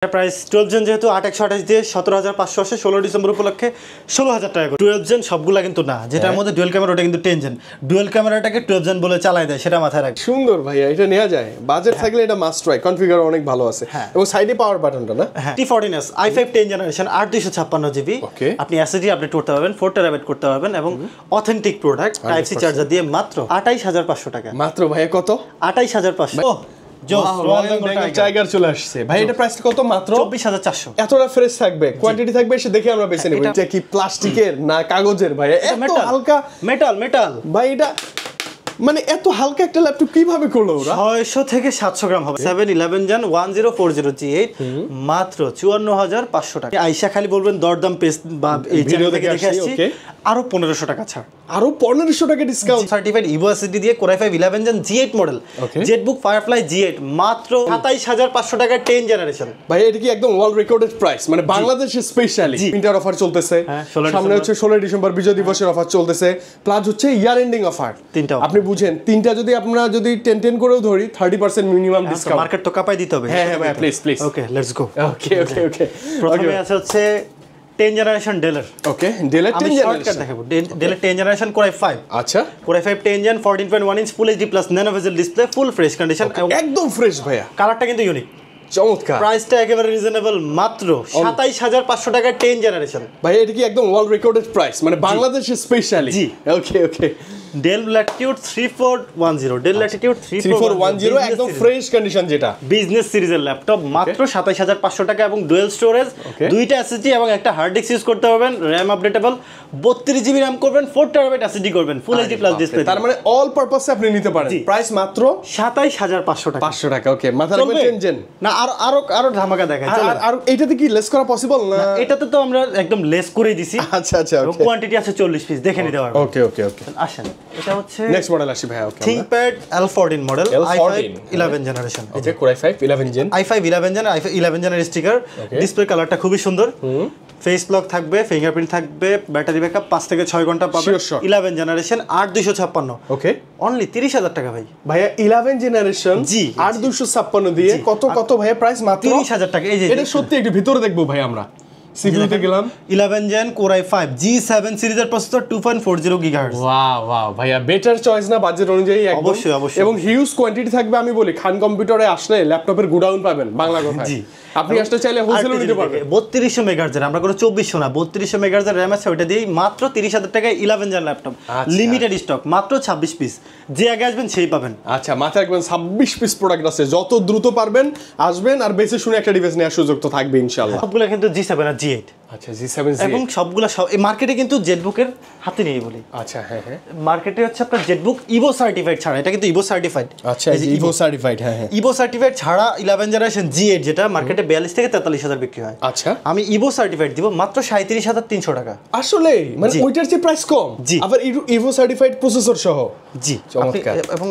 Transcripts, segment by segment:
Price 12 gen যেহেতু 8128 দিয়ে 17500 আসে 16 ডিসেম্বর উপলক্ষে 16000 টাকা করে। 12 জেন সবগুলা কিন্তু না, যেটার মধ্যে ডুয়াল ক্যামেরা ওটা কিন্তু 10 জেন। ডুয়াল ক্যামেরাটাকে 12 জেন বলে চালায় দেয়, সেটা মাথায় রাখ। সুন্দর ভাইয়া, এটা নেওয়া যায়, বাজেট থাকলে এটা মাস্ট ট্রাই, কনফিগার অনেক ভালো আছে এবং সাইডে পাওয়ার বাটনটা না। T14s i5 10 জেনারেশন 8256 জিবি, আপনি এসএসডি আপডেট করতে পারবেন, 4 টেরাবাইট করতে পারবেন এবং authentic product type C charger দিয়ে মাত্র 28500 টাকা। মাত্র ভাইয়া কত? 28500। টাইগার চলে আসছে ভাই, এটা প্রাইসটা কত? মাত্র 24400। এতটা ফ্রেশ থাকবে, কোয়ান্টিটি থাকবে, এসে দেখে আমরা বেছে নেব। এটা কি প্লাস্টিকের না কাগজের ভাই? এত হালকা মেটাল ভাই, এটা মানে এত হালকা একটা ল্যাপটপ কিভাবে করলো ওরা? 600 থেকে 700 গ্রাম হবে। 711 জেন 1040G8 মাত্র 54500 টাকা। আয়শা খালি বলবেন দরদাম পেজ বা এই চ্যানেল থেকে দেখে আসছি, আরো 1500 টাকা ছাড়, আরো 1500 টাকা ডিসকাউন্ট। সার্টিফাইড ইভো এসএসডি দিয়ে Core i5 11 gen G8 model, ZBook Firefly G8 মাত্র 27500 টাকা 10 জেনারেশন। ভাই এটা কি একদম ওয়ার্ল্ড রেকর্ডেড প্রাইস, মানে বাংলাদেশে স্পেশালি প্রিন্টার অফার চলতেছে, সামনে হচ্ছে 16 ডিসেম্বর বিজয় দিবসের অফার চলতেছে, প্লাস হচ্ছে ইয়ার এন্ডিং অফার। আপনি বুঝেন, তিনটা যদি আমরা যদি 10 করেও ধরি 30% মিনিমাম ডিসকাউন্ট। মার্কেট তো কাপাই দিতে হবে। হ্যাঁ ভাই, প্লিজ। Okay, let's go. ওকে প্রথমে আছে হচ্ছে 10 জেনারেশন ডেলের। ওকে, ডেলের 10 জেনারেশন দেখাবো। ডেলের 10 জেনারেশন Core i5। আচ্ছা, Core i5 10 জেন 14.1 inch full HD plus nano bezel display, full fresh condition, একদম ফ্রেশ ভাইয়া। কালারটা কিন্তু ইউনিক, চমৎকার। প্রাইসটা একেবারে রিজনেবল, মাত্র 27500 টাকা 10 জেনারেশন। ভাই এটা কি একদম ওয়ার্ল্ড রেকর্ডেড প্রাইস, মানে বাংলাদেশে স্পেশালি? জি। ওকে। ডেল ল্যাটিটিউড 3410, ডেল ল্যাটিটিউড 3410 একদম ফ্রেশ কন্ডিশন, যেটা বিজনেস সিরিজের ল্যাপটপ, মাত্র 27500 টাকা এবং ডুয়াল স্টোরেজ, দুইটা এসএসডি এবং একটা হার্ড ডিস্ক ইউজ করতে পারবেন, র‍্যাম আপডেটেবল, 32 জিবি র‍্যাম করবেন, 4 টেরাবাইট এসএসডি করবেন, ফুল এইচডি প্লাস ডিসপ্লে, তার মানে অল পারপাসে আপনি নিতে পারেন। প্রাইস মাত্র 27500 টাকা। 500 টাকা। ওকে, মাথা রাখবেন 10 জেন। না আরো ধামাকা দেখাই। আর এটাতে কি লেস করা পসিবল না? এটাতে তো আমরা একদম লেস করেই দিছি। আচ্ছা, ওকে। কোয়ান্টিটি আছে 40 পিস, দেখে নিতে পারবেন। ওকে। আসেন, এটা হচ্ছে নেক্সট মডেল আসি ভাই। Okay, ThinkPad L14 model, i5 11 generation. Okay, Core i5 11 gen, i5 11 gen, i5 11 জেনের স্টিকার, ডিসপ্লে কালারটা খুবই সুন্দর, ফেস লক থাকবে, ফিঙ্গারপ্রিন্ট থাকবে, ব্যাটারি ব্যাকআপ 5 থেকে 6 ঘন্টা পাবেন। 11 জেনারেশন 8256। ওকে, অনলি 30000 টাকা ভাই। ভাইয়া 11 জেনারেশন 8256 দিয়ে কত ভাইয়া প্রাইস? মাত্র 30000 টাকা। এই যে এটা সত্যি একটু ভিতরে দেখবো ভাই আমরা। সিপিইউতে গেলাম, 11 জেন Core i5 G7 সিরিজের প্রসেসর, 2.40 গিগাহার্টজ। ওয়াও ভাইয়া, বেটার চয়েস না বাজেট অনুযায়ী? অবশ্যই। এবং হিউজ কোয়ান্টিটি থাকবে। আমি বলি, খান কম্পিউটারে আসলে ল্যাপটপের গোডাউন পাবেন বাংলা কথায়। জি, আপনি আসলে চাইলে হোলসেলও নিতে পারবেন। 3200 মেগাহার্টজের, আমরা কোনো 2400 না, 3200 মেগাহার্টজের র‍্যাম আছে, ওটা দিয়েই মাত্র 30000 টাকায় 11 জেন ল্যাপটপ, লিমিটেড স্টক, মাত্র 26 পিস। যে আগে আসবেন সেই পাবেন। আচ্ছা, মাথায় রাখবেন 26 পিস প্রোডাক্ট আছে, যত দ্রুত পারবেন আসবেন, আর বেশি শুনে একটা ডিভাইস নেওয়ার সুযোগ তো থাকবে ইনশাআল্লাহ। সবগুলো কিন্তু G7 আর G8। আচ্ছা, G7 এবং সবগুলো এই মার্কেটে কিন্তু জেটবুকের হাতে নেই বলি। আচ্ছা, হ্যাঁ মার্কেটে হচ্ছে আপনার জেটবুক ইভো সার্টিফাইড ছাড়া, এটা কিন্তু ইভো সার্টিফাইড। আচ্ছা, ইভো সার্টিফাইড, হ্যাঁ ইভো সার্টিফাইড ছাড়া 11 জেনারেশন G8 যেটা মার্কেটে 42 থেকে 43000 বিক্রি হয়। আচ্ছা, আমি ইভো সার্টিফাইড দিব মাত্র 37300 টাকা। আসলে মানে ওইটার চেয়ে প্রাইস কম, আবার ইভো সার্টিফাইড প্রসেসর সহ। জি, চমৎকার। এবং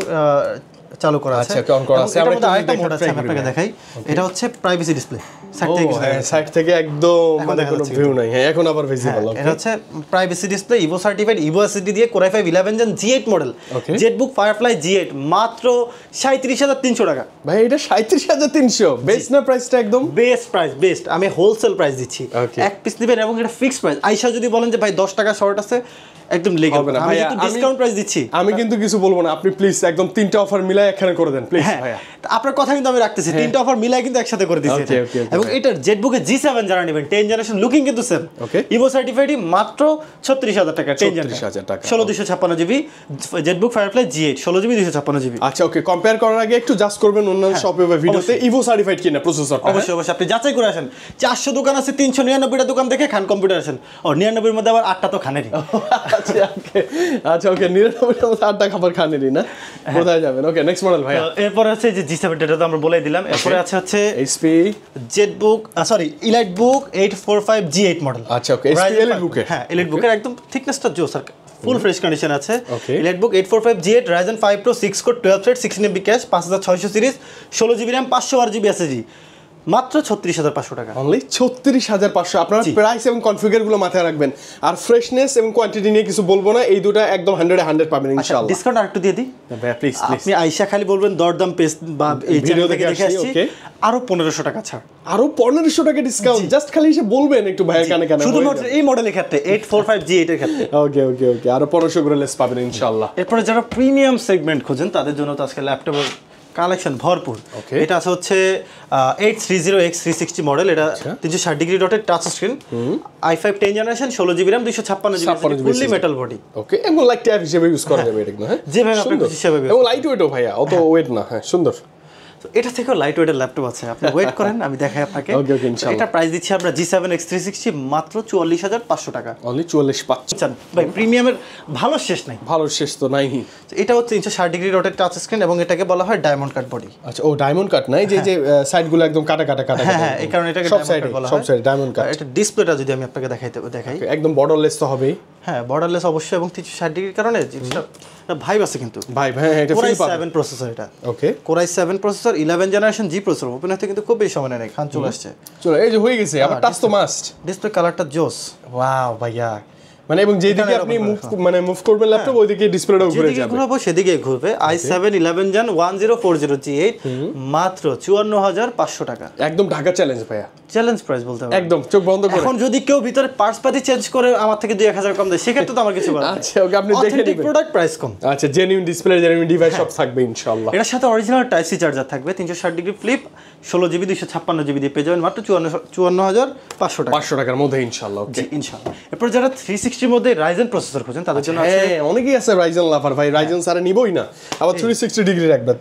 চালু করা আছে। আচ্ছা, অন করা আছে। আমরা আরেকটা মোড আছে, আমি আপনাকে দেখাই। এটা হচ্ছে প্রাইভেসি ডিসপ্লে। সাইড থেকে একদম মানে কোনো ভিউ নাই। হ্যাঁ, এখন আবার ভিজিবল। ওকে, এটা হচ্ছে privacy display, Evo certified, Evo SSD দিয়ে Core i5 11 gen G8 model, ZBook Firefly G8 মাত্র 37300 টাকা। ভাই এটা 37300 বেস্ট না? প্রাইসটা একদম বেস্ট প্রাইস, বেস্ট। আমি হোলসেল প্রাইস দিচ্ছি, এক পিস নেবেন এবং এটা ফিক্সড প্রাইস। আয়শা যদি বলেন যে ভাই 10 টাকা শর্ট আছে, একদম লেগে হবে না। আমি কিন্তু ডিসকাউন্ট প্রাইস দিচ্ছি। আমি কিন্তু কিছু বলবো না, আপনি প্লিজ একদম তিনটা অফার মিলাই এখানে করে দেন প্লিজ ভাইয়া। আপনার কথা কিন্তু আমি রাখতেছি, তিনটা অফার মিলাই কিন্তু একসাথে করে দিচ্ছি। এবং এটা জেটবুকে G7 যারা নেবেন 10 জেনারেশন, লুকিং কিন্তু সেম, ইভো সার্টিফাইড, মাত্র 36000 টাকা 10 generation, 16256 GB, Jetbook Firefly G8 16 GB 256 GB. আচ্ছা, ওকে, কম্পেয়ার করার আগে একটু জাস্ট করবেন অন্যান্য শপে বা ভিডিওতে ইভো সার্টিফাইড কিনা প্রসেসর। অবশ্যই আপনি যাচাই করে আসেন। 400 দোকান আছে, 399টা দোকান দেখে খান কম্পিউটার আসেন। 99 এর মধ্যে আবার 8টা তো খানেরই। আচ্ছা, ওকে, 99 এর মধ্যে 8টা খাবার খানেরই না, কোথায় যাবেন? ওকে, নেক্সট মডেল ভাইয়া। এরপর আছে যে G7, এটা তো আমরা বলেই দিলাম। এরপরে আছে হচ্ছে HP Jetbook, sorry EliteBook 845 G8 model. আচ্ছা, ওকে, HP EliteBook, হ্যাঁ EliteBook এর একদম থিকনেসটা জোস, আর ফুল ফ্রেশ কন্ডিশন আছে। EliteBook 845 G8 Ryzen 5 Pro 6 core 12 thread 16 MB cash, 5600 series, 16 GB RAM, 512 GB SSD, মাত্র 36,500 টাকা। অনলি 36,500। আপনারা প্রাইস এবং কনফিগার গুলো মাথায় রাখবেন। আর ফ্রেশনেস এবং কোয়ান্টিটি নিয়ে কিছু বলবো না, এই দুটো একদম 100 পাবেন ইনশাআল্লাহ। ডিসকাউন্ট আরেকটু দিয়ে দিই ভাই প্লিজ। আপনি আয়শা খালি বলবেন দরদাম পেজ বা এই ভিডিও দেখে আসছি, আরো 1500 টাকা ছাড়, আরো 1500 টাকা ডিসকাউন্ট, জাস্ট খালি এসে বলবেন একটু ভাইয়ের কানে কানে, শুধুমাত্র এই মডেলের ক্ষেত্রে 845G8 এর ক্ষেত্রে। ওকে ওকে ওকে, আরো 1500 করে লেস পাবেন ইনশাআল্লাহ। এরপরে যারা প্রিমিয়াম সেগমেন্ট খোঁজেন তাদের জন্য তো আজকে ল্যাপটপের কালেকশন ভরপুর। এটা আছে হচ্ছে 830X360 মডেল, এটা 360 ডিগ্রি ডটের touch screen, i5 10 generation, 16GB RAM, 256GB fully metal body. Okay, এবং লাইট ট্যাব হিসেবে ইউজ করা যাবে এটা, হ্যাঁ যেভাবে আপনি খুশি সেভাবে, এবং লাইট ওয়েটও ভাইয়া, অত ওয়েট না, হ্যাঁ সুন্দর। তো এটা থেকেও লাইট ওয়েটের ল্যাপটপ আছে, আপনি ওয়েট করেন আমি দেখাই আপনাকে। এটা প্রাইস দিচ্ছি আমরা G7 X360 মাত্র 44,500 টাকা। অনলি 44,500 ভাই প্রিমিয়ামের ভালো শেষ নাই, ভালো শেষ তো নাই। এটা হচ্ছে 360 ডিগ্রি রোটেট টাচ স্ক্রিন এবং এটাকে বলা হয় ডায়মন্ড কাট বডি। আচ্ছা, ও ডায়মন্ড কাট নাই, যে সাইডগুলো একদম কাটা কাটা কাটা, হ্যাঁ এই কারণে এটাকে সব সাইডে ডায়মন্ড কাট। এটা ডিসপ্লেটা যদি আমি আপনাকে দেখাই, একদম বর্ডারলেস তো হবেই। হ্যাঁ বর্ডারলেস অবশ্যই, এবং 360 ডিগ্রির কারণে জিনিসটা ভাইব আছে কিন্তু ভাই এটা Core i7 প্রসেসর, এটা ওকে Core i7 processor 11 generation G processor, open হতে কিন্তু খুব বেশি সময় নেই, খান চলে আসছে, চলো এই যে হয়ে গেছে। আবার টাচ তো মাস্ট, ডিসপ্লে কালারটা জোস, ওয়াও ভাইয়া। মানে এবং যেদিকে আপনি মুভ করবেন ল্যাপটপ, ওইদিকে ডিসপ্লেটাও ঘুরে যাবে, ঘুরাবো সেদিকে ঘুরবে। i7 11 Gen 1040G8 মাত্র 54,500 টাকা, একদম ঢাকা চ্যালেঞ্জ ভাইয়া, চ্যালেঞ্জ প্রাইস বলতে হবে, একদম চোখ বন্ধ করে। এখন যদি কেউ ভিতরে পার্টস পাতি চেঞ্জ করে আমার থেকে 2-1000 কম দেয়, সেক্ষেত্রে তো আমার কিছু বলার নেই। আচ্ছা ওকে, আপনি দেখে নেবেন, প্রোডাক্ট প্রাইস কম। আচ্ছা, জেনুইন ডিসপ্লে, জেনুইন ডিভাইস সব থাকবে ইনশাআল্লাহ। এর সাথে অরিজিনাল টাইপ সি চার্জার থাকবে, 360 ডিগ্রি ফ্লিপ, 16GB 256GB দিয়ে পেয়ে যাবেন মাত্র 54,500 টাকা, 500 টাকার মধ্যে ইনশাআল্লাহ। ওকে ইনশাআল্লাহ। এরপর যারা 360 এর মধ্যে রাইজেন প্রসেসর খোঁজেন তাদের জন্য আছে, অনেকেই আছে রাইজেন লাভার ভাই, রাইজেন সারা নিবই না, আবার 360 ডিগ্রি রাখবে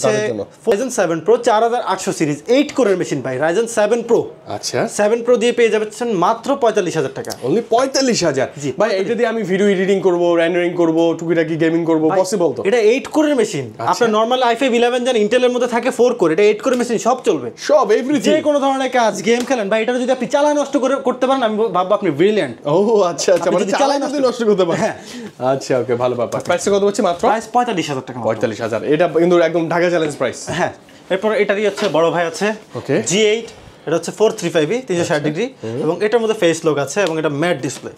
তাদের জন্য। Ryzen 7 Pro 4800 সিরিজ 8 কোরের মেশিন ভাই, Ryzen 7 Pro। আচ্ছা 7 Pro দিয়ে পেয়ে যাচ্ছেন মাত্র 45,000 টাকা, অনলি 45,000। ভাই এটা দিয়ে আমি ভিডিও এডিটিং করব, রেন্ডারিং করব, টুকিটাকি গেমিং করব, পসিবল তো? এটা 8 কোরের মেশিন, আপনার নরমাল i5 11 জান ইন্টেলের মধ্যে থাকে 4 কোর, এটা 8 কোরের মেশিন, সব চলবে, সব এভরিথিং, যে কোনো ধরনের কাজ, গেম খেলেন ভাই, এটা যদি আপনি চালায় নষ্ট করতে পারেন আমি ভাববো আপনি ব্রিলিয়ান্ট। ও আচ্ছা আচ্ছা, মানে চালায় নষ্ট করতে পারেন। আচ্ছা ওকে, ভালো ব্যাপার। প্রাইস কত হচ্ছে? মাত্র প্রাইস 45,000 টাকা। 45,000, এটা কিন্তু একদম ঢাকা চ্যালেঞ্জ প্রাইস। হ্যাঁ, এরপর এটারই হচ্ছে বড় ভাই আছে, ওকে G8, এটা হচ্ছে 435 360 ডিগ্রি, এবং এটার মধ্যে ফেস লক আছে, এবং এটা ম্যাট ডিসপ্লে।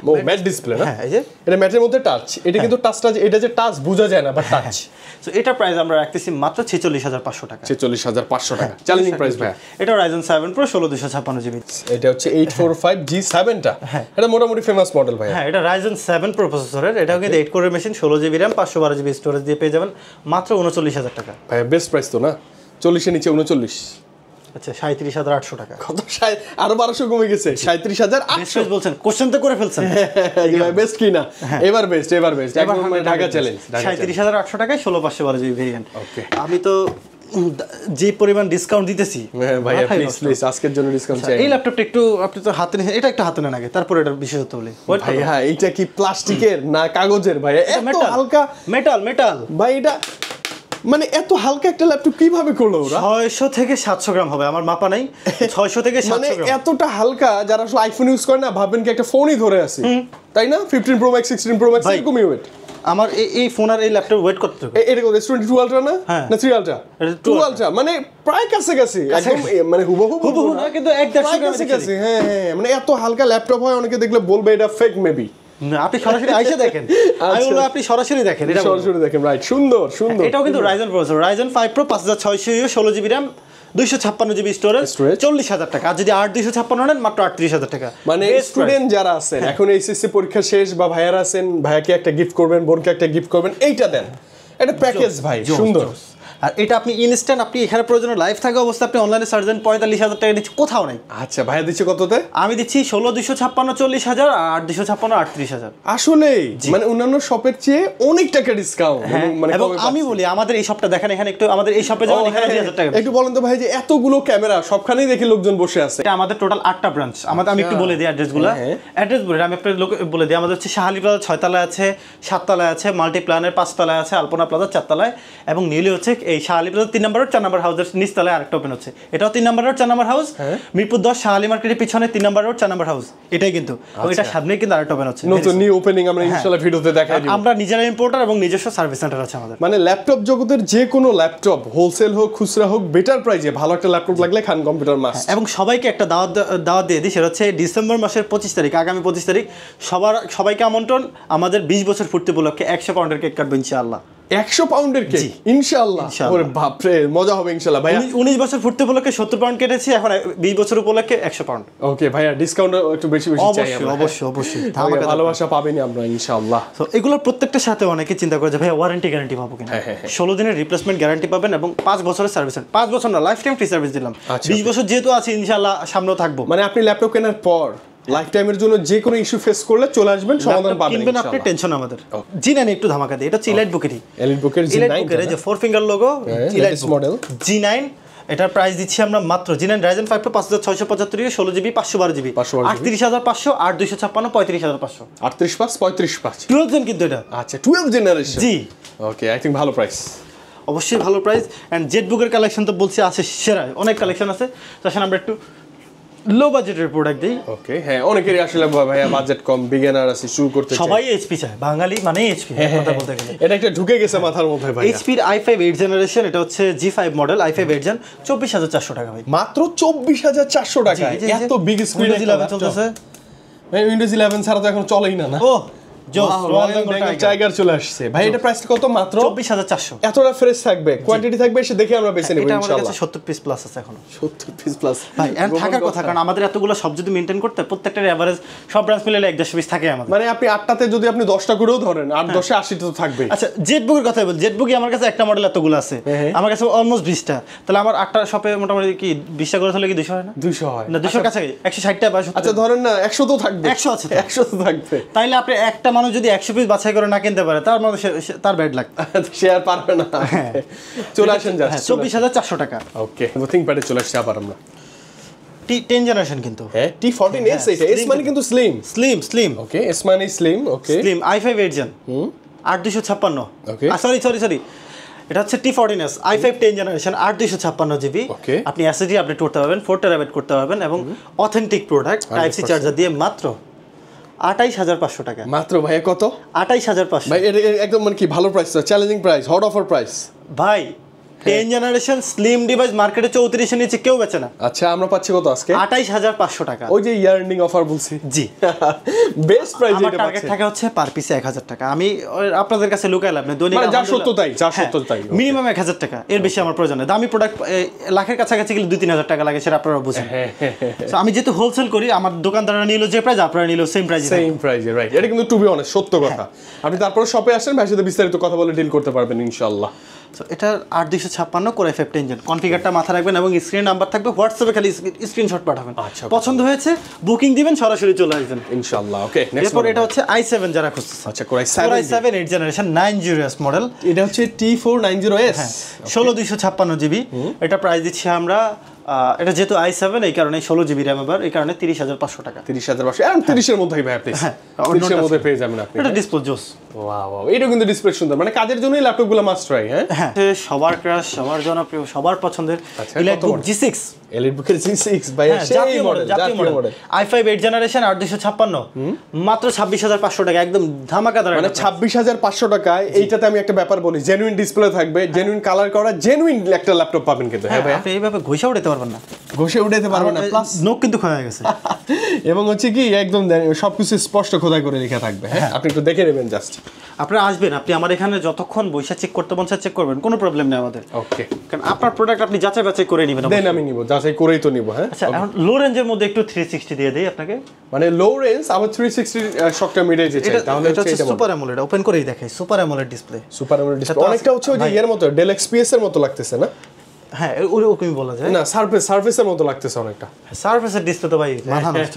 ও ম্যাট ডিসপ্লে না? হ্যাঁ এই যে এটা ম্যাটের মধ্যে টাচ, এটা কিন্তু টাচটা, এটা যে টাচ বোঝা যায় না, বাট টাচ। সো এটা প্রাইস আমরা রাখতেছি মাত্র 46,500 টাকা। 46,500 টাকা, চ্যালেঞ্জিং প্রাইস ভাই। এটা Ryzen 7 Pro 16256GB, এটা হচ্ছে 845G7 টা, এটা মোটামুটি ফেমাস মডেল ভাই। হ্যাঁ, এটা Ryzen 7 Pro প্রসেসরের, এটাও কিন্তু 8 কোরের machine, 16GB RAM 512GB storage দিয়ে পেয়ে যাবেন মাত্র 39,000 টাকা। ভাই বেস্ট প্রাইস তো না? 40 এর নিচে 39। আচ্ছা 37,800 টাকা। কত? আরো 1200 কমে গেছে, 37,800 বলছেন, কোশ্চেন তো করে ফেলছেন। ভাই বেস্ট কি না? এবার বেস্ট একদম ঢাকা চ্যালেঞ্জ। 37,800 টাকায় 16/512GB ভেরিয়েন্ট। ওকে, আমি তো যে পরিমাণ ডিসকাউন্ট দিতেছি ভাই, প্লিজ আজকের জন্য ডিসকাউন্ট চাই। এই ল্যাপটপটা একটু আপনি তো হাতে নিয়ে, এটা একটু হাতে নেন আগে, তারপর এটা বিশেষত্ব বলি। ভাই হ্যাঁ, এটা কি প্লাস্টিকের না কাগজের ভাই? এত হালকা মেটাল ভাই, এটা মানে এত হালকা একটা ল্যাপটপ কিভাবে করলো ওরা? 600 থেকে 700 গ্রাম হবে, আমার মাপা নাই, 600 থেকে 700 গ্রাম। মানে এতটা হালকা, যারা আসলে আইফোন ইউজ করে না ভাববেন কি একটা ফোনই ধরে আছে, তাই না? 15 Pro Max 16 Pro Max এরকমই ওয়েট। আমার এই ফোন আর এই ল্যাপটপ ওয়েট করতে হবে। এটা কত? S22 Ultra না? না 3 Ultra? 2 Ultra, মানে প্রায় কাছাকাছি, একদম মানে হুবহু না, কিন্তু 1-1.5 গ্রাম কাছাকাছি। হ্যাঁ হ্যাঁ, মানে এত হালকা ল্যাপটপ হয়, অনেকে দেখলে বলবে এটা ফেক মেবি। না, আপনি সরাসরি আইসা দেখেন, আমি বলবো আপনি সরাসরি দেখেন, এটা সরাসরি দেখেন, রাইট, সুন্দর। এটাও কিন্তু Ryzen processor, Ryzen 5 Pro 5600, 16GB RAM, 256GB storage, 40,000 টাকা। আর যদি 8256 নেন মাত্র 38,000 টাকা। মানে স্টুডেন্ট যারা আছেন, এখন এইচএসসি পরীক্ষা শেষ, বা ভাইয়ারা আছেন, ভাইয়াকে একটা গিফট করবেন, বোনকে একটা গিফট করবেন, এইটা দেন, এটা প্যাকেজ ভাই, সুন্দর। আর এটা আপনি ইনস্ট্যান্ট, আপনি এখানে প্রয়োজন লাইভ থাকা অবস্থা আপনি অনলাইনে সার্চ দেন, 45,000 টাকা দিচ্ছি, কোথাও নাই। আচ্ছা ভাইয়া দিচ্ছে কততে? আমি দিচ্ছি 16,256 40,000, আর 8,256 38,000। আসলে মানে অন্যান্য শপের চেয়ে অনেক টাকা ডিসকাউন্ট। মানে এবং আমি বলি আমাদের এই শপটা দেখেন, এখানে একটু আমাদের এই শপে যাবেন, এখানে 2,000 টাকা। একটু বলেন তো ভাই, যে এতগুলো ক্যামেরা সবখানেই দেখি লোকজন বসে আছে। এটা আমাদের টোটাল 8টা ব্রাঞ্চ। আমি একটু বলে দিই অ্যাড্রেসগুলো। অ্যাড্রেস বলে আমি আপনাদের বলে দিই। আমাদের হচ্ছে শাহালি প্লাজা 6 তলায় আছে, 7 তলায় আছে, মাল্টি প্ল্যানের 5 তলায় আছে, আলপনা প্লাজা 4 তলায়, এবং নিউলি হচ্ছে এই শাহালি প্লাজা 3 নম্বর রোড 4 নম্বর হাউসের নিচতলায় আরেকটা ওপেন হচ্ছে, এটাও 3 নম্বর রোড 4 নম্বর হাউস, মিরপুর 10 শাহালি মার্কেটের পিছনে 3 নম্বর রোড 4 নম্বর হাউস, এটাই কিন্তু এটা সামনে কিন্তু আরেকটা ওপেন হচ্ছে, নতুন নিউ ওপেনিং আমরা ইনশাআল্লাহ ভিডিওতে দেখাই দিব। আমরা নিজেরা ইম্পোর্টার এবং নিজস্ব সার্ভিস সেন্টার আছে আমাদের। মানে ল্যাপটপ জগতের যে কোনো ল্যাপটপ হোলসেল হোক খুচরা হোক বেটার প্রাইসে ভালো একটা ল্যাপটপ লাগলে খান কম্পিউটার মাস্ট। এবং সবাইকে একটা দাওয়াত দিয়ে দিই, সেটা হচ্ছে ডিসেম্বর মাসের 25 তারিখ, আগামী 25 তারিখ সবাইকে আমন্ত্রণ আমাদের 20 বছর পূর্তি উপলক্ষে 100 পাউন্ডের কেক কাটবো ইনশাআল্লাহ। 100 পাউন্ডের কেক ইনশাআল্লাহ, ওরে বাপ রে মজা হবে ইনশাআল্লাহ। ভাইয়া 19 বছর পূর্তি উপলক্ষে 70 পাউন্ড কেটেছি, এখন 20 বছর উপলক্ষে 100 পাউন্ড। ওকে ভাইয়া ডিসকাউন্ট একটু বেশি চাই আমরা। অবশ্যই ভালোবাসা পাবেনই আমরা ইনশাআল্লাহ। তো এগুলোর প্রত্যেকটার সাথে অনেকে চিন্তা করে যে ভাইয়া ওয়ারেন্টি গ্যারান্টি পাবো কিনা। 16 দিনের রিপ্লেসমেন্ট গ্যারান্টি পাবেন এবং 5 বছরের সার্ভিস, 5 বছর না লাইফ টাইম ফ্রি সার্ভিস দিলাম। 20 বছর যেহেতু আছে ইনশাআল্লাহ সামনেও থাকবো। মানে আপনি ল্যাপটপ কেনার পর লাইফ টাইমের জন্য যে কোনো ইস্যু ফেস করলে চলে আসবেন, সমাধান পাবেন ইনশাআল্লাহ। আপনি টেনশন আমাদের G9 একটু ধামাকা দেই, এটা হচ্ছে এলিট বুকেরই, এলিট বুকের G9 যে 4 finger logo elite model G9। এটার প্রাইস দিচ্ছি আমরা মাত্র G9 Ryzen 5 Pro 5675 16GB 512GB 38500 8256 35500 38/5 12 gen কিন্তু এটা। আচ্ছা 12 generation, G okay I think ভালো প্রাইস, অবশ্যই ভালো প্রাইস। এন্ড জেটবুকের কালেকশন তো বলছি আছে সেরা, অনেক কালেকশন আছে, তাছাড়া আমরা একটু লো বাজেটের প্রোডাক্ট দিই। ওকে হ্যাঁ অনেকেরই আসলে ভাইয়া বাজেট কম, বিগিনার আছে, শুরু করতে চায়, সবাই এইচপি চায়, বাঙালি মানে এইচপি কথা বলতে গেলে এটা একটা ঢুকে গেছে মাথার মধ্যে ভাই। এইচপির i5 8 জেনারেশন, এটা হচ্ছে G5 মডেল i5 8 জেন 24400 টাকা ভাই, মাত্র 24400 টাকা। এত বিগ স্ক্রিন 11 চলতেছে ভাই, উইন্ডোজ 11 ছাড়া তো এখন চলেই না। ও রয়্যাল বেঙ্গল টাইগার চলে আসছে ভাই, এটা প্রাইস কত? মাত্র 24400। এতটা ফ্রেশ থাকবে, কোয়ান্টিটি থাকবে, এসে দেখে আমরা বেছে নেব এটা আমাদের ইনশাআল্লাহ। কাছে 70 পিস প্লাস আছে এখনো, 70 পিস প্লাস ভাই। এন্ড থাকার কথা, কারণ আমাদের এতগুলো সব যদি মেইনটেইন করতে প্রত্যেকটার এভারেজ সব ব্রাঞ্চ মিলে 1.5 পিস থাকে আমাদের। মানে আপনি 8টাতে যদি আপনি 10টা করেও ধরেন 8 10 এ 80টা তো থাকবে। আচ্ছা জেটবুকের কথা বল, জেটবুকে আমার কাছে একটা মডেল এতগুলো আছে, আমার কাছে অলমোস্ট 20টা, তাহলে আমার 8টা শপে মোটামুটি কি 20টা করে হলে কি 200 হয় না? 200 হয় না 200 কাছে 160টা বা 70। আচ্ছা ধরেন না 100 তো থাকবে, 100 আছে, 100 তো থাকবে। তাইলে আপনি একটা মানুষ যদি 100 পিস বাছাই করে না কিনতে পারে, তার মানে তার ব্যাড লাগ, সে আর পারবে না। চলে আসেন জাস্ট 24400 টাকা। ওকে থিংকপ্যাডে চলে আসছে আবার আমরা। T10 জেনারেশন কিন্তু, হ্যাঁ T14s, এটা S মানে কিন্তু স্লিম। ওকে S মানে slim, okay slim i5 8 gen 8256। Okay sorry এটা হচ্ছে T14s i5 10 জেনারেশন 8256GB। আপনি SSD আপডেট করতে পারবেন, 4 টেরাবাইট করতে পারবেন এবং authentic product type C charger দিয়ে মাত্র 28500 টাকা। মাত্র ভাই কত? 28500 ভাই এটা একদম মানে কি ভালো price, challenging price, hot offer price ভাই। 10 জেনারেশন স্লিম ডিভাইস মার্কেটে 34 এর নিচে কেউ বেচে না। আচ্ছা আমরা পাচ্ছি কত আজকে? 28500 টাকা। ওই যে ইয়ার এন্ডিং অফার বলছি, জি বেস্ট প্রাইস এটা পাচ্ছেন। আমার টার্গেট থাকে হচ্ছে পার পিসে 1000 টাকা। আমি আপনাদের কাছে লুকাইলাম না, দৈনিক মানে যা সত্য তাই মিনিমাম 1000 টাকা, এর বেশি আমার প্রয়োজন নেই। দামি প্রোডাক্ট লাখের কাছাকাছি গেলে 2-3000 টাকা লাগে, সেটা আপনারা বুঝেন। সো আমি যেহেতু হোলসেল করি, আমার দোকানদাররা নিল যে প্রাইস, আপনারা নিল সেম প্রাইসে, রাইট। এটা কিন্তু টু বি অনেস্ট সত্য কথা। আপনি তারপরে শপে আসেন, ভাইয়ের সাথে বিস্তারিত কথা বলে ডিল করতে পারবেন ইনশাআল্লাহ। সো এটা 8256 করে i5 10 জেন কনফিগারটা মাথা রাখবেন এবং স্ক্রিন নাম্বার থাকবে, হোয়াটসঅ্যাপে খালি স্ক্রিনশট পাঠাবেন। পছন্দ হয়েছে বুকিং দিবেন, সরাসরি চলে আসবেন ইনশাআল্লাহ। ওকে নেক্সট এরপর এটা হচ্ছে i7 যারা খুঁজছেন। আচ্ছা Core i7 8 generation 90s model, এটা হচ্ছে T490s 16256GB। এটা প্রাইস দিচ্ছি আমরা, এটা যেহেতু i7 এই কারণে 16GB RAM এবার, এই কারণে 30500 টাকা। 30500 আর 30 এর মধ্যেই ভাই আপনি 30 এর মধ্যে পেয়ে যাবেন আপনি। এটা ডিসপ্লে জোস, ওয়াও এটা কিন্তু ডিসপ্লে সুন্দর, মানে কাজের জন্যই ল্যাপটপগুলো মাস্ট ট্রাই। হ্যাঁ সবার ক্রাশ, সবার জনপ্রিয়, সবার পছন্দের এলিটবুক G6, এলিটবুকের G6 ভাই সেই মডেল, জাতীয় মডেল i5 8 জেনারেশন 8256 মাত্র 26500 টাকা, একদম ধামাকাদার। মানে 26500 টাকায় এইটাতে আমি একটা ব্যাপার বলি, জেনুইন ডিসপ্লে থাকবে, জেনুইন কালার করা, জেনুইন একটা ল্যাপটপ পাবেন কিন্তু। হ্যাঁ ভাই আপনি এইভাবে ঘষে উঠাতে পারবেন না, ঘষে উঠাতে পারবেন না, প্লাস নোক কিন্তু খোলা গেছে এবং হচ্ছে কি একদম সবকিছু স্পষ্ট খোদাই করে লেখা থাকবে। হ্যাঁ আপনি একটু দেখে নেবেন জাস্ট। আপনারা আসবেন, আপনি আমার এখানে যতক্ষণ বৈশা চেক করতে মন চায় চেক করবেন, কোনো প্রবলেম নেই আমাদের। ওকে কারণ আপনার প্রোডাক্ট আপনি যাচাই বাছাই করে নেবেন। দেন আমি নিব, যাচাই করেই তো নিব। হ্যাঁ আচ্ছা এখন লো রেঞ্জের মধ্যে একটু 360 দিয়ে দেই আপনাকে, মানে লো রেঞ্জ আবার 360 শকটা মিডে যেতে চাই, তাহলে এটা হচ্ছে সুপার অ্যামোলেড, ওপেন করেই দেখাই, super AMOLED display. Super AMOLED display অনেকটা হচ্ছে ওই যে এর মতো ডেল এক্সপিএস এর মতো লাগতেছে না? হ্যাঁ ওরকমই বলা যায়। না সারফেসের মতো লাগতেছে অনেকটা। সারফেসের ডিসপ্লে তো ভাই মাথা নষ্ট।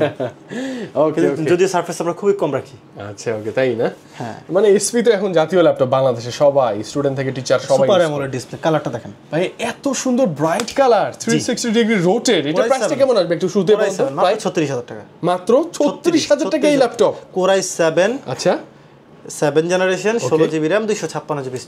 ওকে যদি সারফেস আমরা খুবই কম রাখি। আচ্ছা ওকে তাই না? হ্যাঁ মানে এসপি তো এখন জাতীয় ল্যাপটপ, বাংলাদেশে সবাই স্টুডেন্ট থেকে টিচার সবাই সুপার অ্যামোলেড ডিসপ্লে। কালারটা দেখেন ভাই, এত সুন্দর ব্রাইট কালার, 360 ডিগ্রি রোটেট। এটা প্রাইসটা কেমন আসবে একটু শুরুতে বলুন তো? প্রায় 36000 টাকা। মাত্র 36000 টাকা এই ল্যাপটপ, Core i7। আচ্ছা 7 generation 16 GB RAM 256 GB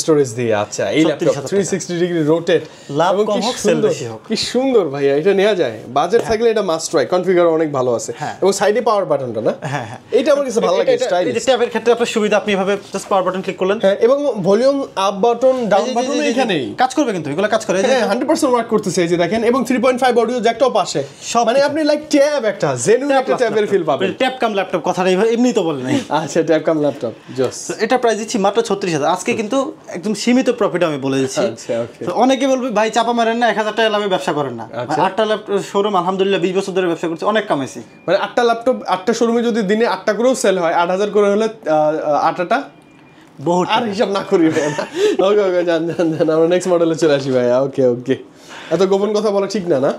storage দিয়ে। আচ্ছা এই ল্যাপটপ 360 ডিগ্রি রোটেট, লাভ কম হোক সেল বেশি হোক, কি সুন্দর ভাইয়া, এটা নেওয়া যায়। বাজেট থাকলে এটা মাস্ট ট্রাই, কনফিগার অনেক ভালো আছে এবং সাইডে পাওয়ার বাটনটা না, হ্যাঁ হ্যাঁ এটা আমার কাছে ভালো লাগে, স্টাইলিশ। এই ট্যাবের ক্ষেত্রে আপনার সুবিধা, আপনি এভাবে জাস্ট পাওয়ার বাটন ক্লিক করলেন, হ্যাঁ, এবং volume up button down button এখানেই কাজ করবে, কিন্তু এগুলো কাজ করে, হ্যাঁ 100% ওয়ার্ক করতেছে এই যে দেখেন, এবং 3.5 অডিও জ্যাকটাও পাশে, মানে আপনি লাইক ট্যাব, একটা জেনুইন একটা ট্যাবের ফিল পাবেন। ট্যাব কাম ল্যাপটপ কথাটা এমনি তো বলে নাই। আচ্ছা ট্যাব কাম ল্যাপটপ জস। এটা প্রাইস দিচ্ছি মাত্র 36,000। আজকে কিন্তু একদম সীমিত প্রফিট আমি বলে দিচ্ছি। আচ্ছা ওকে। তো অনেকে বলবে ভাই চাপা মারেন না, 1000 টাকা লাভে ব্যবসা করেন না। 8টা ল্যাপটপ শোরুম আলহামদুলিল্লাহ 20 বছর ধরে ব্যবসা করছি, অনেক কামাইছি। মানে 8টা ল্যাপটপ 8টা শোরুমে যদি দিনে 8টা করেও সেল হয়, 8000 করে হলে 8টা বহুত, আর হিসাব না করি ভাই। ওকে ওকে জান আমরা নেক্সট মডেলে চলে আসি ভাই। ওকে ওকে, এত গোপন কথা বলা ঠিক না, না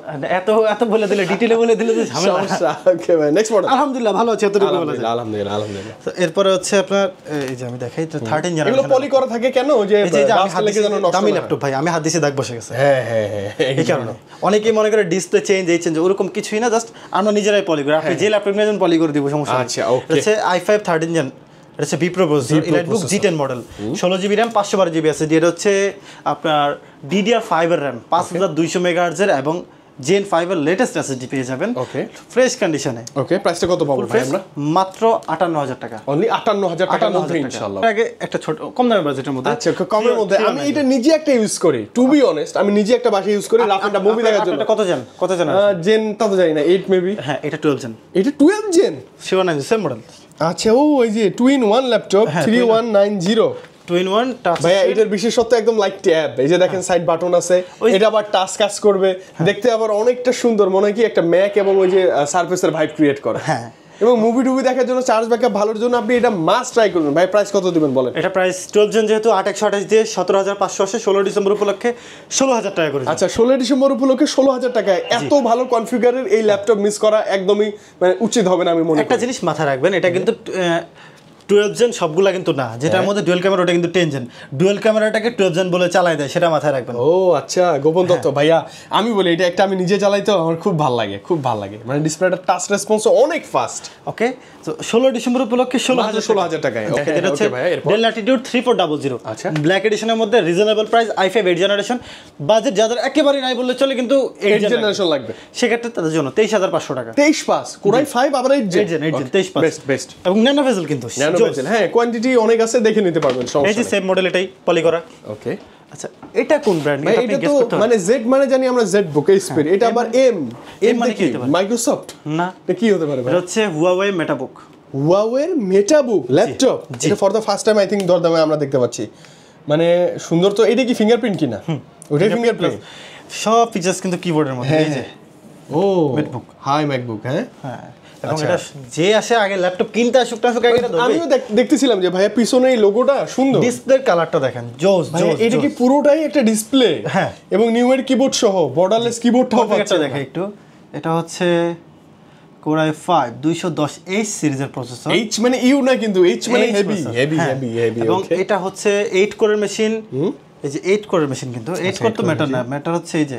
এত বলে দিলে, ডিটেইলে বলে দিলে যে ঝামেলা। ওকে ভাই নেক্সট মডেল। আলহামদুলিল্লাহ ভালো আছে, এতটুকু বলা যায়। আলহামদুলিল্লাহ। তো এরপরে হচ্ছে আপনার এই যে আমি দেখাই তো 13 জেনারেশন, এগুলো পলি করা থাকে কেন, যে দামি ল্যাপটপ ভাই, আমি হাত দিছি দাগ বসে গেছে। হ্যাঁ হ্যাঁ হ্যাঁ, এই কারণে অনেকেই মনে করে ডিসপ্লে চেঞ্জ এই চেঞ্জ, ওরকম কিছুই না, জাস্ট আমরা নিজেরাই পলি করি। আপনি যে ল্যাপটপ নিয়ে পলি করে দিব, সমস্যা নেই। আচ্ছা ওকে। হচ্ছে i5 13 জেন, এটা হচ্ছে B processor, EliteBook G10 model, 16 GB RAM 512 GB আছে। এটা হচ্ছে আপনার DDR5 এর RAM, 5200 মেগাহার্টজ এর, এবং Gen 5 এর লেটেস্ট এসএসডি পেয়ে যাবেন। ওকে, ফ্রেশ কন্ডিশনে। ওকে, প্রাইসটা কত পাবো ভাই আমরা? মাত্র 58000 টাকা। অনলি 58000 টাকার মধ্যে ইনশাআল্লাহ। আগে একটা ছোট কম দামের বাজেটের মধ্যে। আচ্ছা কমের মধ্যে আমি এটা নিজে একটা ইউজ করি, টু বি অনেস্ট আমি নিজে একটা বাসায় ইউজ করি, রাফেটা মুভি দেখার জন্য। কত জেন? জেন তা তো জানি না, 8 মেবি। হ্যাঁ এটা 12 জেন। এটা 12 জেন? শিওর না, সেম মডেল। আচ্ছা ও ওই যে 2-in-1 ল্যাপটপ 3190 2-in-1 টাচ। ভাইয়া এটার বিশেষত্ব একদম লাইক ট্যাব, এই যে দেখেন সাইড বাটন আছে, এটা আবার টাচ কাজ করবে, দেখতে আবার অনেকটা সুন্দর, মনে হয় কি একটা ম্যাক এবং ওই যে সারফেসের ভাইব ক্রিয়েট করে। হ্যাঁ, এবং মুভি টুভি দেখার জন্য, চার্জ ব্যাকআপ ভালোর জন্য আপনি এটা মাস্ট ট্রাই করবেন। ভাই প্রাইস কত দিবেন বলেন? এটা প্রাইস 12 জেন যেহেতু 8128 দিয়ে 17500 আসে, 16 ডিসেম্বর উপলক্ষে 16000 টাকা করে। আচ্ছা 16 ডিসেম্বর উপলক্ষে 16000 টাকায় এত ভালো কনফিগারের এই ল্যাপটপ মিস করা একদমই মানে উচিত হবে না আমি মনে করি। একটা জিনিস মাথায় রাখবেন, এটা কিন্তু 12 জেন সবগুলা কিন্তু না, যেটার মধ্যে ডুয়াল ক্যামেরা, ওটা কিন্তু 10 জেন। ডুয়াল ক্যামেরাটাকে 12 জেন বলে চালায় দেয়, সেটা মাথায় রাখবেন। ও আচ্ছা, গোপন তথ্য ভাইয়া। আমি বলি এটা একটা আমি নিজে চালাই তো আমার খুব ভালো লাগে, খুব ভালো লাগে, মানে ডিসপ্লেটা টাচ রেসপন্স অনেক ফাস্ট। ওকে, তো 16 ডিসেম্বর উপলক্ষে 16000 টাকায়। ওকে, এটা হচ্ছে ডেল ল্যাটিটিউড 3400। আচ্ছা, ব্ল্যাক এডিশনের মধ্যে reasonable price, i5 8 generation. Budget যাদের একেবারে নাই বললে চলে, কিন্তু 8 জেনারেশন লাগবে, সেক্ষেত্রে তাদের জন্য 23500 টাকা। 23 পাস কোরাই 5 আবার 8 জেন 23 পাস বেস্ট। এবং ন্যানো ভেজেল, কিন্তু ন্যানো ভেজেল, হ্যাঁ কোয়ান্টিটি অনেক আছে, দেখে নিতে পারবেন। এই যে সেম মডেল, এটাই পলি করা। ওকে, আচ্ছা এটা কোন ব্র্যান্ড? এটা তো মানে জেড মানে জানি আমরা জেড বুক স্পিড, এটা আবার এম মানে কি? মাইক্রোসফট না, এটা কি হতে পারে? এটা হচ্ছে হুয়াওয়ে মেটাবুক। হুয়াওয়ের মেটাবুক ল্যাপটপ, এটা for the first time I think দরদামে আমরা দেখতে পাচ্ছি। মানে সুন্দর তো। এটা কি ফিঙ্গারপ্রিন্ট কিনা? ওটাই ফিঙ্গারপ্রিন্ট, সব ফিচার্স কিন্তু কিবোর্ডের মধ্যে। এই যে ও ম্যাকবুক, হাই ম্যাকবুক। হ্যাঁ, এবং এটা যে আসে আগে ল্যাপটপ কিনতে আসুক আগে এটা ধরবে। আমিও দেখতেছিলাম যে ভাইয়া পিছনে এই লোগোটা সুন্দর, ডিসপ্লের কালারটা দেখেন জোস জোস। এটা কি পুরোটাই একটা ডিসপ্লে? হ্যাঁ, এবং নিউমের কিবোর্ড সহ বর্ডারলেস কিবোর্ডটাও পাচ্ছেন। দেখেন একটু, এটা হচ্ছে Core i5 210H সিরিজের প্রসেসর। H মানে ইউ না, কিন্তু H মানে হেভি হেভি হেভি হেভি। এবং এটা হচ্ছে 8 কোরের মেশিন। এই যে 8 কোরের মেশিন, কিন্তু 8 কোর তো ম্যাটার না, ম্যাটার হচ্ছে এই যে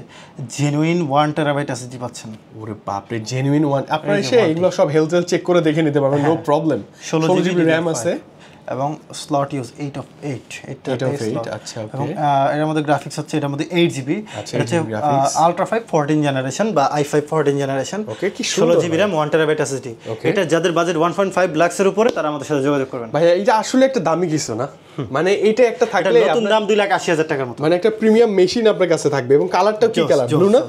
জেনুইন 1 টেরাবাইট এসএসডি পাচ্ছেন। ওরে বাপ রে, জেনুইন 1। আপনারা এসে এগুলো সব হেলথ চেক করে দেখে নিতে পারবেন, নো প্রবলেম। 16 জিবি RAM আছে এবং স্লট ইউজ 8 of 8। আচ্ছা ওকে। এবং এর মধ্যে গ্রাফিক্স হচ্ছে, এর মধ্যে 8 জিবি। এটা হচ্ছে আলট্রা 5 14 জেনারেশন বা i5 14 জেনারেশন। ওকে, কি 16 জিবি RAM 1 টেরাবাইট এসএসডি। এটা যাদের বাজেট 1.5 লাখস এর উপরে, তারা আমাদের সাথে যোগাযোগ করবেন। ভাই এটা আসলে একটা দামি কিছু না, মানে এটা একটা থাকলে নতুন দাম 2,80,000 টাকার মতো, মানে একটা প্রিমিয়াম মেশিন আপনার কাছে থাকবে। এবং কালারটা কি কালার? ব্লু না?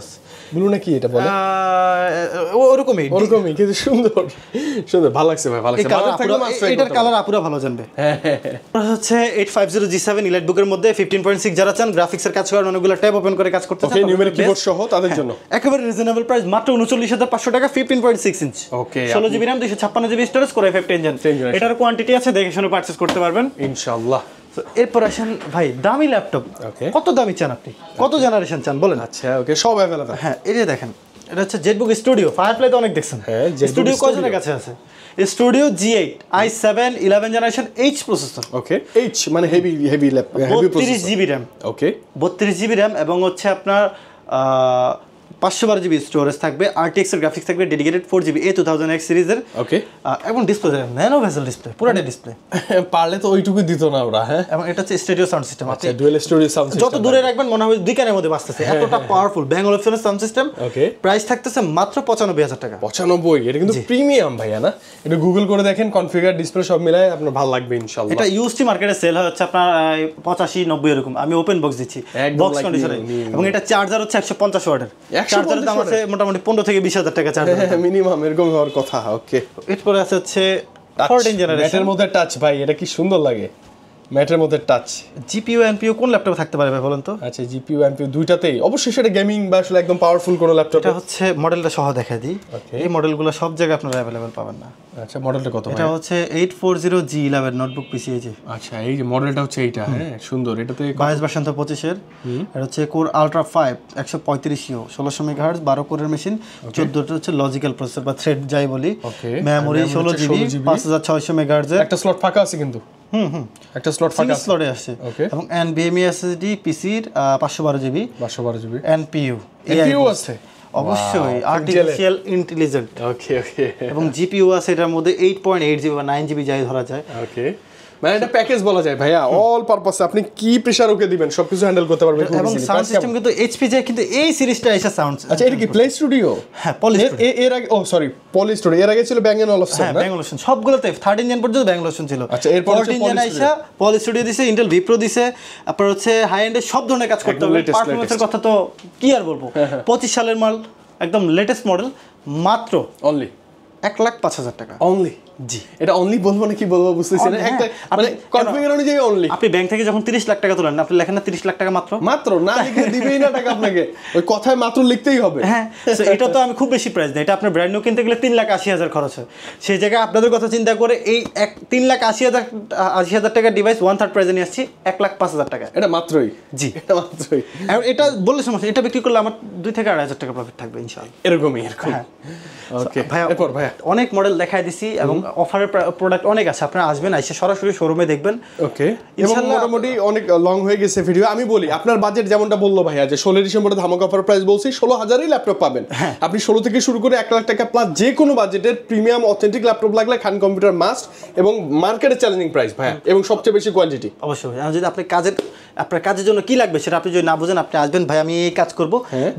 ব্লু না কি এটা বলে? ওরকমই কিন্তু সুন্দর সুন্দর, ভালো লাগছে ভাই, ভালো লাগছে। এটার কালার আপুরা ভালো জানবে। হচ্ছে 850 G7 ইলাইটবুকের মধ্যে 15.6 যারা চান গ্রাফিক্সের কাজ করার, অনেকগুলো ট্যাব ওপেন করে কাজ করতে চান, ওকে, নিউমেরিক কিবোর্ড সহ তাদের জন্য একেবারে রিজনেবল প্রাইস, মাত্র 39500 টাকা, 15.6 inch. Okay, 16 GB RAM 256 GB storage, Core i5 10 gen. এটার কোয়ান্টিটি আছে, দেখে শুনে পারচেজ করতে পারবেন ইনশাআল্লাহ। এরপর আসেন ভাই দামি ল্যাপটপ। কত দামি চান আপনি? কত জেনারেশন চান বলেন? আচ্ছা ওকে, সব अवेलेबल। হ্যাঁ, এই যে দেখেন, এটা হচ্ছে জেটবুক স্টুডিও। ফায়ারফ্লাই তো অনেক দেখছেন। হ্যাঁ, স্টুডিও কয়জনের কাছে আছে? Studio G8 i7 11 generation H processor. Okay, H মানে heavy heavy lap, heavy processor. 32 GB RAM। Okay, 32 GB RAM এবং হচ্ছে আপনার 512 জিবি স্টোরেজ থাকবে, RTX এর গ্রাফিক্স থাকবে, ডেডিকেটেড 4GB A2000X সিরিজের। ওকে, এবং ডিসপ্লে ন্যানো ভেসেল ডিসপ্লে, পুরোটা ডিসপ্লে। পারলে তো ওইটুকু দিত না ওরা। হ্যাঁ, এবং এটা হচ্ছে স্টেরিও সাউন্ড সিস্টেম। আচ্ছা, ডুয়াল স্টেরিও সাউন্ড সিস্টেম, যত দূরে রাখবেন মনে হবে দুই কানের মধ্যে বাজতেছে, এতটা পাওয়ারফুল ব্যাঙ্গল অপশনের সাউন্ড সিস্টেম। ওকে, প্রাইস থাকতেছে মাত্র 95,000 টাকা। 95? এটা কিন্তু প্রিমিয়াম ভাইয়া না? এটা গুগল করে দেখেন, কনফিগার, ডিসপ্লে সব মিলায় আপনার ভালো লাগবে ইনশাআল্লাহ। এটা ইউএসটি মার্কেটে সেল হচ্ছে আপনার 85-90 এরকম। আমি ওপেন বক্স দিচ্ছি, বক্স কন্ডিশনে। এবং এটা চার্জার হচ্ছে 150 ওয়াটের। চার্জারের দাম আছে মোটামুটি 15 থেকে 20,000 টাকা চার্জার মিনিমাম, এরকম হওয়ার কথা। ওকে, এরপরে আছে হচ্ছে 14 জেনারেশন ম্যাটের মধ্যে টাচ। ভাই এটা কি সুন্দর লাগে, ম্যাটের মধ্যে টাচ। জিপিইউ এনপিইউ কোন ল্যাপটপে থাকতে পারে ভাই বলেন তো? আচ্ছা, জিপিইউ এনপিইউ দুইটাতেই অবশ্যই। সেটা গেমিং বা আসলে একদম পাওয়ারফুল কোন ল্যাপটপ? এটা হচ্ছে মডেলটা সহ দেখাই দিই। এই মডেলগুলো সব জায়গায় আপনারা अवेलेबल পাবেন না। আচ্ছা, মডেলটা কত? এটা হচ্ছে 840G11 নোটবুক পিসি। এই যে আচ্ছা, এই যে মডেলটা হচ্ছে এইটা। হ্যাঁ, সুন্দর। এটাতে 22 ভার্সন তো 25 এর। এটা হচ্ছে কোর আলট্রা 5 135U 1600 মেগাহার্টজ 12 কোরের মেশিন। 14টা হচ্ছে লজিক্যাল প্রসেসর বা থ্রেড যাই বলি। Memory 16GB 5600 মেগাহার্জের। একটা স্লট ফাঁকা আছে কিন্তু। একটা স্লট ফাঁকা আছে, স্লটে আসছে। এবং NVMe SSD পিসির 512GB। NPU আছে অবশ্যই, আর্টিফিশিয়াল ইন্টেলিজেন্ট। ওকে ওকে। এবং জিপিইউ আছে এটার মধ্যে 8.8GB বা 9GB যাই ধরা যায়। ওকে, মানে এটা প্যাকেজ বলা যায় ভাইয়া, অল পারপাসে আপনি কি প্রেসার ওকে দিবেন সবকিছু হ্যান্ডেল করতে পারবে। এবং সাউন্ড সিস্টেম কিন্তু এইচপি যায়, কিন্তু এই সিরিজটা এসে সাউন্ড। আচ্ছা, এটা কি প্লে স্টুডিও? হ্যাঁ, পলি স্টুডিও। এর আগে পলি স্টুডিও। এর আগে ছিল ব্যাং এন্ড অলফসন। হ্যাঁ, ব্যাং অলফসন সবগুলোতে 13 জেন পর্যন্ত ব্যাং অলফসন ছিল। আচ্ছা, এরপর 14 জেন আইসা পলি স্টুডিও দিছে, ইন্টেল ভিপ্রো দিছে। আপনার হচ্ছে হাই এন্ডে সব ধরনের কাজ করতে হবে। পারফরম্যান্সের কথা তো কি আর বলবো, 25 সালের মাল, একদম লেটেস্ট মডেল, মাত্র অনলি 1,05,000 টাকা। অনলি? জি, এটা অনলি বলবো না, কি বলবো বুঝতেছি না। একটা মানে কনফিগার অনুযায়ী অনলি। আপনি ব্যাংক থেকে যখন 30 লাখ টাকা তোলেন, আপনি লেখেন না 30 লাখ টাকা মাত্র। মাত্র না লিখে দিবেই না টাকা আপনাকে, ওই কথায় মাত্র লিখতেই হবে। হ্যাঁ, সো এটা তো আমি খুব বেশি প্রাইস দেই। এটা আপনার ব্র্যান্ড নিউ কিনতে গেলে 3,80,000 খরচ হয়। সেই জায়গায় আপনাদের কথা চিন্তা করে এই 3,80,000 টাকার ডিভাইস 1/3 প্রাইসে নিয়ে আসছি 1,05,000 টাকা। এটা মাত্রই? জি, এটা মাত্রই। এখন এটা বললে সমস্যা, এটা বিক্রি করলে আমার 2 থেকে 2,500 টাকা প্রফিট থাকবে ইনশাআল্লাহ। এরকমই। ওকে ভাইয়া, অনেক মডেল দেখাই দিছি এবং অফারের প্রোডাক্ট অনেক আছে। আপনারা আসবেন, এসে সরাসরি শোরুমে দেখবেন। ওকে, এবং মোটামুটি অনেক লং হয়ে গেছে ভিডিও। আমি বলি, আপনার বাজেট যেমনটা বললো ভাইয়া যে 16 ডিসেম্বরে ধামাকা অফার প্রাইস বলছি 16,000-ই ল্যাপটপ পাবেন। আপনি 16 থেকে শুরু করে 1 লাখ টাকা প্লাস যে কোনো বাজেটের প্রিমিয়াম অথেন্টিক ল্যাপটপ লাগলে খান কম্পিউটার মাস্ট, এবং মার্কেটে চ্যালেঞ্জিং প্রাইস ভাইয়া, এবং সবচেয়ে বেশি কোয়ান্টিটি। অবশ্যই, যদি আপনার কাজের জন্য কি লাগবে সেটা আপনি যদি না বুঝেন, আপনি আসবেন, ভাই আমি এই কাজ করব,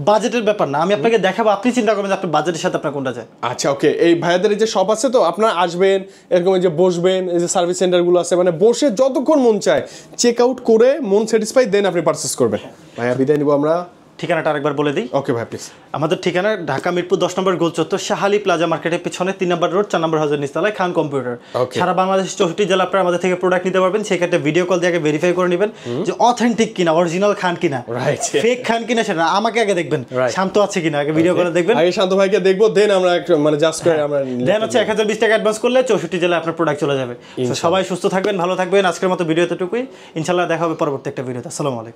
বাজেটের ব্যাপার না, আমি আপনাকে দেখাবো, আপনি চিন্তা করবেন যে আপনার বাজেটের সাথে আপনার কোনটা যায়। আচ্ছা, ওকে। এই ভাইয়াদের যে শপ আছে, তো আপনারা আসবেন, এরকম এই যে বসবেন, এই যে সার্ভিস সেন্টারগুলো আছে, মানে বসে যতক্ষণ মন চায় চেক আউট করে মন স্যাটিসফাই, দেন আপনি পারচেস করবেন। ভাইয়া বিদায় নিব আমরা। ঠিকানাটা আরেকবার বলে দিই। ওকে ভাই, প্লিজ। আমাদের ঠিকানা ঢাকা মিরপুর 10 নম্বর গোল চত্বর, শাহালি প্লাজা মার্কেটের পিছনে 3 নম্বর রোড, 4 নম্বর হাউসের নিচতলায় খান কম্পিউটার। সারা বাংলাদেশ 64 জেলা আপনারা আমাদের থেকে প্রোডাক্ট নিতে পারবেন। সেক্ষেত্রে ভিডিও কল দিয়ে আগে ভেরিফাই করে নেবেন যে অথেন্টিক কিনা, অরিজিনাল খান কিনা, ফেক খান কিনা, সেটা আমাকে আগে দেখবেন, শান্ত আছে কিনা আগে ভিডিও করে দেখবেন। আগে শান্ত ভাইকে দেখবো, দেন আমরা মানে জাস্ট করে আমরা দেন হচ্ছে 1020 টাকা অ্যাডভান্স করলে 64 জেলায় আপনার প্রোডাক্ট চলে যাবে। সবাই সুস্থ থাকবেন, ভালো থাকবেন। আজকের মতো ভিডিও এতটুকুই, ইনশাআল্লাহ দেখা হবে পরবর্তী একটা ভিডিওতে। আসসালামু আলাইকুম।